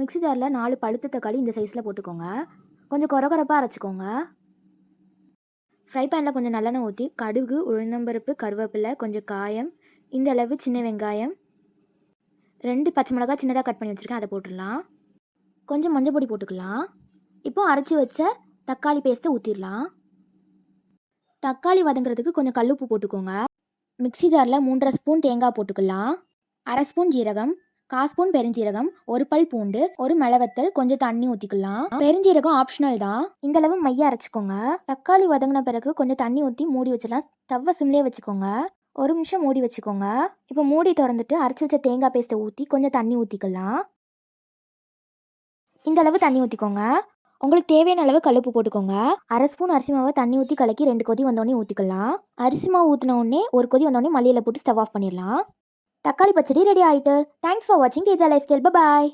Mixie ஜாரில் 4 பழுத்த தக்காளி இந்த சைஸில் போட்டுக்கோங்க. கொஞ்சம் கொரகொரப்பாக அரைச்சிக்கோங்க. ஃப்ரை பேனில் கொஞ்சம் நல்லெண்ணெய் ஊற்றி கடுகு, உளுந்தம்பருப்பு, கருவேப்பிலை, கொஞ்சம் காயம், இந்த அளவு சின்ன வெங்காயம், 2 பச்சை மிளகாய் சின்னதாக கட் பண்ணி வச்சுருக்கேன், அதை போட்டுடலாம். கொஞ்சம் மஞ்சள் பொடி போட்டுக்கலாம். இப்போது அரைச்சி வச்ச தக்காளி பேஸ்ட்டை ஊற்றிடலாம். தக்காளி வதங்குறதுக்கு கொஞ்சம் கல்லுப்பு போட்டுக்கோங்க. மிக்ஸி ஜாரில் 3.5 ஸ்பூன் தேங்காய் போட்டுக்கலாம். 1/2 ஸ்பூன் ஜீரகம், 1/4 ஸ்பூன் பெருஞ்சீரகம், 1 பல் பூண்டு, 1 மிளவத்தல், கொஞ்சம் தண்ணி ஊற்றிக்கலாம். பெருஞ்சீரகம் ஆப்ஷனல் தான். இந்த அளவு மைய அரைச்சிக்கோங்க. தக்காளி வதங்கின பிறகு கொஞ்சம் தண்ணி ஊற்றி மூடி வச்சிடலாம். ஸ்டவ்வை சிம்லேயே வச்சுக்கோங்க. 1 நிமிஷம் மூடி வச்சுக்கோங்க. இப்போ மூடி திறந்துட்டு அரைச்சி வச்ச தேங்காய் பேஸ்ட்டை ஊற்றி கொஞ்சம் தண்ணி ஊற்றிக்கலாம். இந்த அளவு தண்ணி ஊற்றிக்கோங்க. உங்களுக்கு தேவையான அளவு கல்லுப்பு போட்டுக்கோங்க. 1/2 ஸ்பூன் அரிசி மாவை தண்ணி ஊற்றி கலக்கி 2 கொதி வந்தோடனே ஊற்றிக்கலாம். அரிசி மாவு ஊற்றின உடனே 1 கொதி வந்தோடனே மல்லியில் போட்டு ஸ்டவ் ஆஃப் பண்ணிடலாம். தக்காளி பச்சடி ரெடி ஆகிட்டு. தேங்க்ஸ் ஃபார் வாட்சிங் தேஜா லைஃப் ஸ்டைல். பாய்.